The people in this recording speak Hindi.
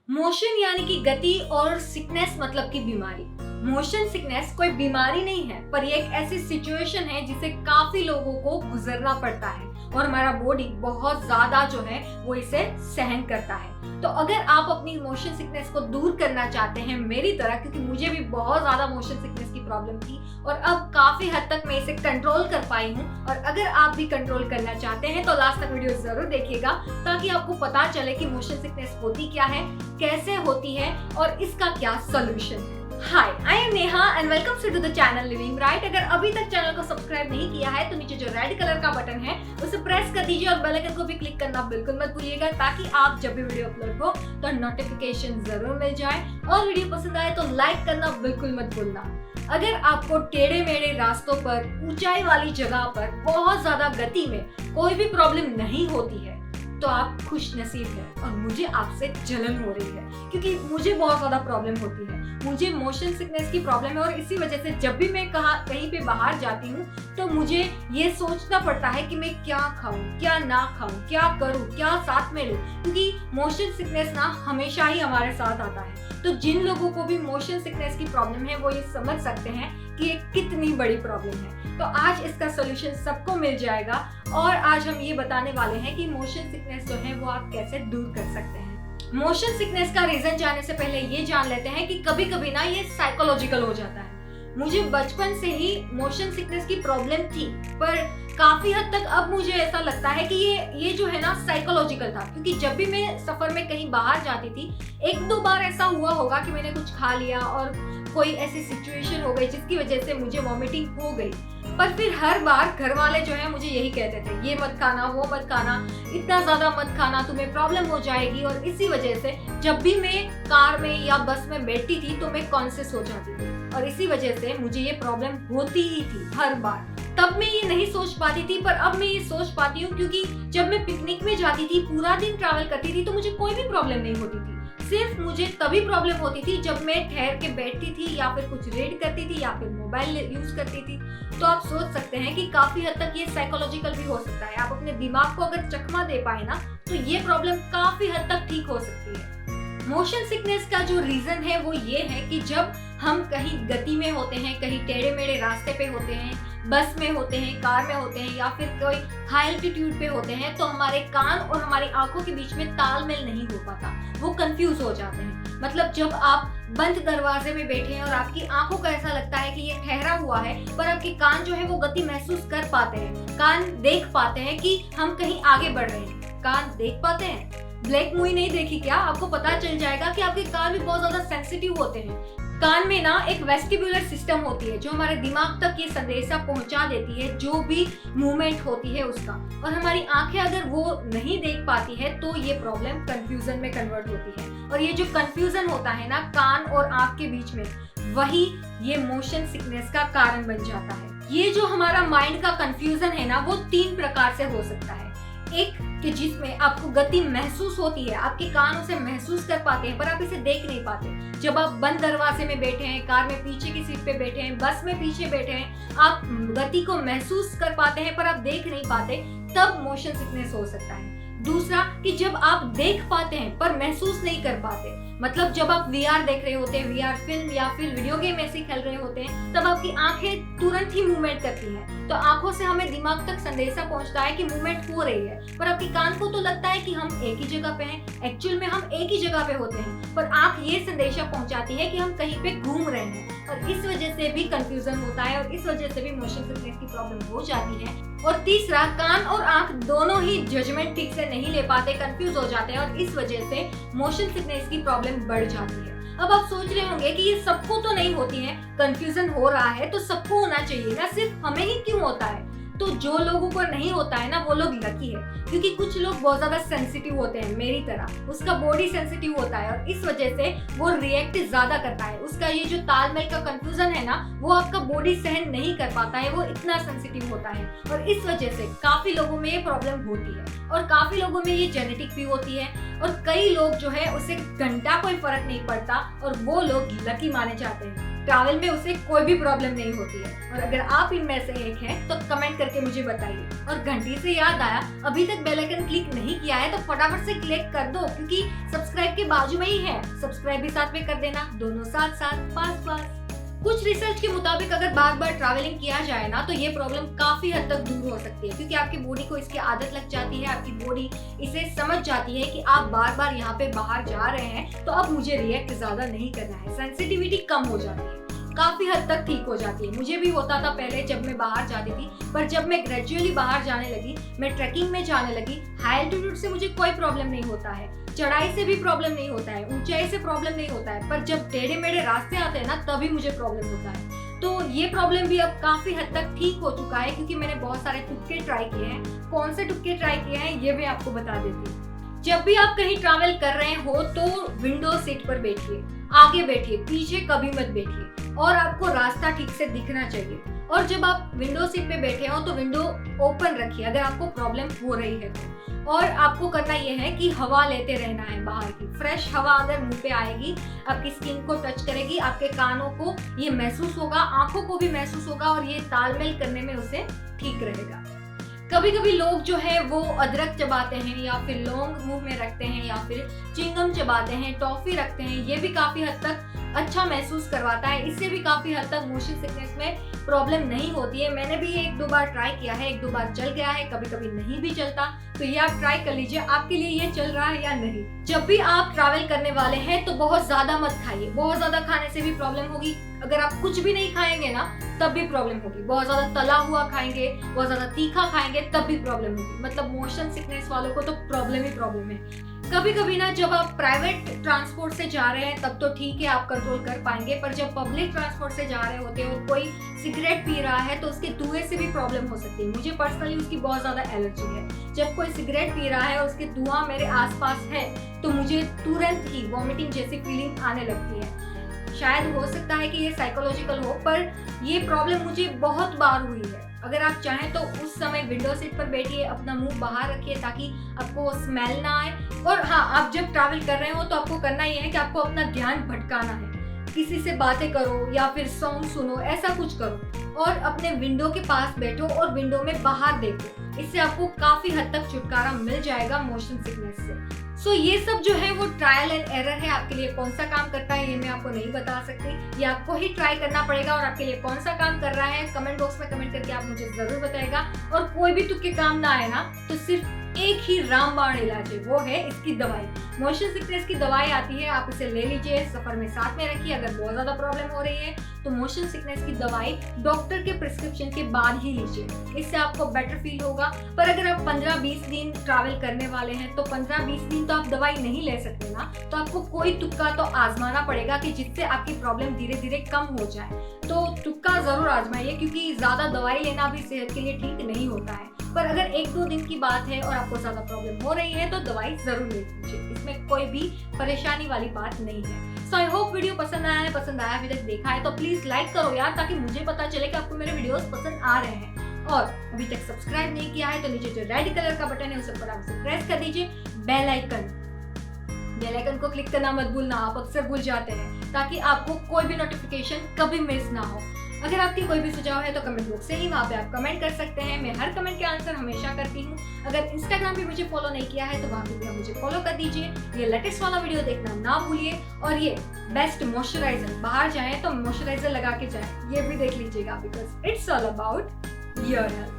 मोशन यानी कि गति और सिकनेस मतलब की बीमारी। मोशन सिकनेस कोई बीमारी नहीं है, पर ये एक ऐसी सिचुएशन है जिसे काफी लोगों को गुजरना पड़ता है और हमारा बॉडी बहुत ज्यादा जो है वो इसे सहन करता है। तो अगर आप अपनी मोशन सिकनेस को दूर करना चाहते हैं मेरी तरह, क्योंकि मुझे भी बहुत ज्यादा मोशन सिकनेस की प्रॉब्लम थी और अब काफी हद तक मैं इसे कंट्रोल कर पाई हूँ, और अगर आप भी कंट्रोल करना चाहते हैं तो लास्ट तक वीडियो जरूर देखिएगा ताकि आपको पता चले कि मोशन सिकनेस होती क्या है, कैसे होती है और इसका क्या सोल्यूशन है। Hi, I am Neha and welcome to the channel living right. अगर अभी तक चैनल को सब्सक्राइब नहीं किया है तो नीचे जो रेड कलर का बटन है उसे प्रेस कर दीजिए और बेल आइकन को भी क्लिक करना बिल्कुल मत भूलिएगा ताकि आप जब भी वीडियो अपलोड हो तो नोटिफिकेशन जरूर मिल जाए, और वीडियो पसंद आए तो लाइक करना बिल्कुल मत भूलना। अगर आपको टेढ़े मेढ़े रास्तों पर, ऊंचाई वाली जगह पर, बहुत ज्यादा गति में कोई भी प्रॉब्लम नहीं होती है तो आप खुश नसीब हैं, और मुझे आपसे जलन हो रही है क्योंकि मुझे बहुत ज्यादा प्रॉब्लम होती है। मुझे मोशन सिकनेस की प्रॉब्लम है और इसी वजह से जब भी मैं कहीं पे बाहर जाती हूँ तो मुझे ये सोचना पड़ता है कि मैं क्या खाऊं, क्या ना खाऊं, क्या करूं, क्या साथ में लूं, क्योंकि मोशन सिकनेस ना हमेशा ही हमारे साथ आता है। तो जिन लोगों को भी मोशन सिकनेस की प्रॉब्लम है वो ये समझ सकते हैं कि ये कितनी बड़ी प्रॉब्लम है। तो आज इसका सोल्यूशन सबको मिल जाएगा और आज हम ये बताने वाले हैं कि मोशन सिकनेस जो है वो आप कैसे दूर कर सकते हैं। मोशन सिकनेस का रीजन जानने से पहले ये जान लेते हैं कि कभी कभी ना ये साइकोलॉजिकल हो जाता है। मुझे बचपन से ही मोशन सिकनेस की प्रॉब्लम थी, पर काफी हद तक अब मुझे ऐसा लगता है कि ये जो है ना साइकोलॉजिकल था, क्योंकि जब भी मैं सफर में कहीं बाहर जाती थी एक दो बार ऐसा हुआ होगा कि मैंने कुछ खा लिया और कोई ऐसी सिचुएशन हो गई जिसकी वजह से मुझे वॉमिटिंग हो गई। पर फिर हर बार घर वाले जो है मुझे यही कहते थे, ये मत खाना, वो मत खाना, इतना ज्यादा मत खाना, तुम्हें प्रॉब्लम हो जाएगी। और इसी वजह से जब भी मैं कार में या बस में बैठती थी तो मैं कॉन्शियस हो जाती थी और इसी वजह से मुझे ये प्रॉब्लम होती ही थी हर बार। तब मैं ये नहीं सोच पाती थी, पर अब मैं ये सोच पाती हूँ, क्योंकि जब मैं पिकनिक में जाती थी, पूरा दिन ट्रैवल करती थी, तो मुझे कोई भी प्रॉब्लम नहीं होती थी। सिर्फ मुझे तभी प्रॉब्लम होती थी जब मैं ठहर के बैठती थी या फिर कुछ रीड करती थी या फिर मोबाइल यूज करती थी। तो आप सोच सकते हैं कि काफी हद तक ये साइकोलॉजिकल भी हो सकता है। आप अपने दिमाग को अगर चकमा दे पाए ना तो ये प्रॉब्लम काफी हद तक ठीक हो सकती है। मोशन सिकनेस का जो रीजन है वो ये है कि जब हम कहीं गति में होते हैं, कहीं टेढ़े मेढ़े रास्ते पे होते हैं, बस में होते हैं, कार में होते हैं या फिर कोई हाई एल्टीट्यूड पे होते हैं, तो हमारे कान और हमारी आंखों के बीच में तालमेल नहीं हो पाता, वो कंफ्यूज हो जाते हैं। मतलब जब आप बंद दरवाजे में बैठे हैं और आपकी आंखों को ऐसा लगता है कि ये ठहरा हुआ है, पर आपके कान जो है वो गति महसूस कर पाते हैं, कान देख पाते हैं कि हम कहीं आगे बढ़ रहे हैं। कान देख पाते हैं। ब्लैक मूवी नहीं देखी क्या? आपको पता चल जाएगा कि आपके कान भी बहुत ज्यादा सेंसिटिव होते हैं। कान में ना एक वेस्टिबुलर सिस्टम होती है जो हमारे दिमाग तक ये संदेशा पहुंचा देती है जो भी मूवमेंट होती है उसका, और हमारी आंखें अगर वो नहीं देख पाती है तो ये प्रॉब्लम कंफ्यूजन में कन्वर्ट होती है। और ये जो कंफ्यूजन होता है ना कान और आंख के बीच में, वही ये मोशन सिकनेस का कारण बन जाता है। ये जो हमारा माइंड का कंफ्यूजन है ना वो 3 प्रकार से हो सकता है। एक कि जिसमें आपको गति महसूस होती है, आपके कान उसे महसूस कर पाते हैं पर आप इसे देख नहीं पाते। जब आप बंद दरवाजे में बैठे हैं, कार में पीछे की सीट पे बैठे हैं, बस में पीछे बैठे हैं, आप गति को महसूस कर पाते हैं पर आप देख नहीं पाते, तब मोशन सिकनेस हो सकता है। दूसरा कि जब आप देख पाते हैं पर महसूस नहीं कर पाते, मतलब जब आप वीआर देख रहे होते हैं, वीआर फिल्म या फिर वीडियो गेम ऐसे खेल रहे होते हैं, तब आपकी आंखें तुरंत ही मूवमेंट करती हैं, तो आंखों से हमें दिमाग तक संदेशा पहुंचता है कि मूवमेंट हो रही है, पर आपके कान को तो लगता है कि हम एक ही जगह पे हैं। एक्चुअल में हम एक ही जगह पे होते हैं, पर आंख ये संदेशा पहुंचाती है कि हम कहीं पे घूम रहे हैं, और इस वजह से भी कंफ्यूजन होता है और इस वजह से भी मोशन सिकनेस की प्रॉब्लम हो जाती है। और तीसरा, कान और आंख दोनों ही जजमेंट ठीक से नहीं ले पाते, कंफ्यूज हो जाते हैं और इस वजह से मोशन सिकनेस की प्रॉब्लम बढ़ जाती है। अब आप सोच रहे होंगे कि ये सबको तो नहीं होती है, कंफ्यूजन हो रहा है तो सबको होना चाहिए ना, सिर्फ हमें ही क्यों होता है? तो जो लोगों को नहीं होता है ना वो लोग लकी है, क्योंकि कुछ लोग बहुत ज्यादा सेंसिटिव होते हैं मेरी तरह, उसका बॉडी सेंसिटिव होता है और इस वजह से वो रिएक्ट ज्यादा करता है। उसका ये जो तालमेल का कंफ्यूजन है ना वो आपका बॉडी सहन नहीं कर पाता है, वो इतना सेंसिटिव होता है और इस वजह से काफी लोगों में ये प्रॉब्लम होती है और काफी लोगों में ये जेनेटिक भी होती है, और कई लोग जो है उसे घंटा कोई फर्क नहीं पड़ता और वो लोग लकी माने जाते हैं। ट्रैवल में उसे कोई भी प्रॉब्लम नहीं होती है, और अगर आप इनमें से एक हैं तो कमेंट करके मुझे बताइए। और घंटी से याद आया, अभी तक बेल आइकन क्लिक नहीं किया है तो फटाफट से क्लिक कर दो, क्योंकि सब्सक्राइब के बाजू में ही है। सब्सक्राइब भी साथ में कर देना, दोनों साथ साथ पास पास। कुछ रिसर्च के मुताबिक अगर बार बार ट्रैवलिंग किया जाए ना तो ये प्रॉब्लम काफी हद तक दूर हो सकती है, क्योंकि आपकी बॉडी को इसकी आदत लग जाती है। आपकी बॉडी इसे समझ जाती है कि आप बार बार यहाँ पे बाहर जा रहे हैं तो अब मुझे रिएक्ट ज्यादा नहीं करना है। सेंसिटिविटी कम हो जाती है, काफी हद तक ठीक हो जाती है। मुझे भी होता था पहले जब मैं बाहर जाती थी, पर जब मैं ग्रेजुअली बाहर जाने लगी, मैं ट्रैकिंग में जाने लगी, हाई एल्टीट्यूड से मुझे कोई प्रॉब्लम नहीं होता है, चढ़ाई से भी प्रॉब्लम नहीं होता है, ऊंचाई से प्रॉब्लम नहीं होता है, पर जब टेढ़े मेढ़े रास्ते आते हैं ना तभी मुझे प्रॉब्लम होता है। तो ये प्रॉब्लम भी अब काफी हद तक ठीक हो चुका है, क्योंकि मैंने बहुत सारे तुक्के ट्राई किए हैं। कौन से तुक्के ट्राई किए हैं ये मैं आपको बता देती हूँ। जब भी आप कहीं ट्रैवल कर रहे हो तो विंडो सीट पर बैठिए, आगे बैठिए, पीछे कभी मत बैठिए, और आपको रास्ता ठीक से दिखना चाहिए। और जब आप विंडो सीट पे बैठे हो तो विंडो ओपन रखिए अगर आपको प्रॉब्लम हो रही है तो। और आपको करना ये है कि हवा लेते रहना है, बाहर की फ्रेश हवा अगर मुंह पे आएगी, आपकी स्किन को टच करेगी, आपके कानों को ये महसूस होगा, आंखों को भी महसूस होगा, और ये तालमेल करने में उसे ठीक रहेगा। कभी कभी लोग जो है वो अदरक चबाते हैं, या फिर लौंग मुंह में रखते हैं, या फिर चिंगम चबाते हैं, टॉफी रखते हैं, ये भी काफी हद तक अच्छा महसूस करवाता है। इससे भी काफी हद तक मोशन सिकनेस में प्रॉब्लम नहीं होती है। मैंने भी 1-2 बार ट्राई किया है, 1-2 बार चल गया है, कभी कभी नहीं भी चलता। तो ये आप ट्राई कर लीजिए आपके लिए ये चल रहा है या नहीं। जब भी आप ट्रैवल करने वाले हैं तो बहुत ज्यादा मत खाइए, बहुत ज्यादा खाने से भी प्रॉब्लम होगी। अगर आप कुछ भी नहीं खाएंगे ना तब भी प्रॉब्लम होगी। बहुत ज्यादा तला हुआ खाएंगे, बहुत ज्यादा तीखा खाएंगे तब भी प्रॉब्लम होगी। मतलब मोशन सिकनेस वालों को तो प्रॉब्लम ही प्रॉब्लम है। कभी कभी ना जब आप प्राइवेट ट्रांसपोर्ट से जा रहे हैं तब तो ठीक है, आप कंट्रोल कर पाएंगे, पर जब पब्लिक ट्रांसपोर्ट से जा रहे होते हैं और कोई सिगरेट पी रहा है तो उसके धुएं से भी प्रॉब्लम हो सकती है। मुझे पर्सनली उसकी बहुत ज्यादा एलर्जी है। जब कोई सिगरेट पी रहा है और उसके धुआं मेरे आसपास है तो मुझे तुरंत ही वॉमिटिंग जैसी फीलिंग आने लगती है। शायद हो सकता है कि ये साइकोलॉजिकल हो, पर ये प्रॉब्लम मुझे बहुत बार हुई है। अगर आप चाहें तो उस समय विंडो सीट पर बैठिए, अपना मुंह बाहर रखिए ताकि आपको स्मेल ना आए। और हाँ, आप जब ट्रैवल कर रहे हो तो आपको करना ये है कि आपको अपना ध्यान भटकाना है, किसी से बातें करो या फिर सॉन्ग सुनो, ऐसा कुछ करो, और अपने विंडो के पास बैठो और विंडो में बाहर देखो। इससे आपको काफी हद तक छुटकारा मिल जाएगा मोशन सिकनेस से। सो ये सब जो है वो ट्रायल एंड एरर है। आपके लिए कौन सा काम करता है ये मैं आपको नहीं बता सकती, ये आपको ही ट्राई करना पड़ेगा। और आपके लिए कौन सा काम कर रहा है कमेंट बॉक्स में कमेंट करके आप मुझे जरूर बताएगा। और कोई भी तुक्के काम ना आए ना तो सिर्फ एक ही रामबाण इलाज है, वो है इसकी दवाई। मोशन सिकनेस की दवाई आती है, आप इसे ले लीजिए, सफर में साथ में रखिए। अगर बहुत ज्यादा प्रॉब्लम हो रही है तो मोशन सिकनेस की दवाई डॉक्टर के प्रिस्क्रिप्शन के बाद ही लीजिए, इससे आपको बेटर फील होगा। पर अगर आप 15-20 दिन ट्रैवल करने वाले हैं तो 15-20 दिन तो आप दवाई नहीं ले सकते ना, तो आपको कोई तुक्का तो आजमाना पड़ेगा कि जिससे आपकी प्रॉब्लम धीरे धीरे कम हो जाए। तो तुक्का जरूर आजमाइए, क्योंकि ज्यादा दवाई लेना भी सेहत के लिए ठीक नहीं होता है। पर अगर 1-2 दिन की बात है और आपको ज्यादा प्रॉब्लम हो रही है तो दवाई जरूर ले लीजिए, इसमें कोई भी परेशानी वाली बात नहीं है। सो आई होप वीडियो पसंद आया है, अभी तक देखा है तो प्लीज लाइक करो यार, ताकि मुझे पता चले कि आपको मेरे वीडियोस पसंद आ रहे हैं। और अभी तक सब्सक्राइब नहीं किया है तो नीचे जो रेड कलर का बटन है उसे फटाफट से प्रेस कर दीजिए। बेल आइकन को क्लिक करना मत भूलना, आप अक्सर भूल जाते हैं, ताकि आपको कोई भी नोटिफिकेशन कभी मिस ना हो। अगर आपकी कोई भी सुझाव है तो कमेंट बॉक्स से ही वहाँ पे आप कमेंट कर सकते हैं। मैं हर कमेंट के आंसर हमेशा करती हूँ। अगर इंस्टाग्राम पे मुझे फॉलो नहीं किया है तो वहाँ पे भी मुझे फॉलो कर दीजिए। ये लेटेस्ट वाला वीडियो देखना ना भूलिए। और ये बेस्ट मॉइस्चराइजर, बाहर जाए तो मॉइस्चराइजर लगा के जाए, ये भी देख लीजिएगा, because it's all about your health.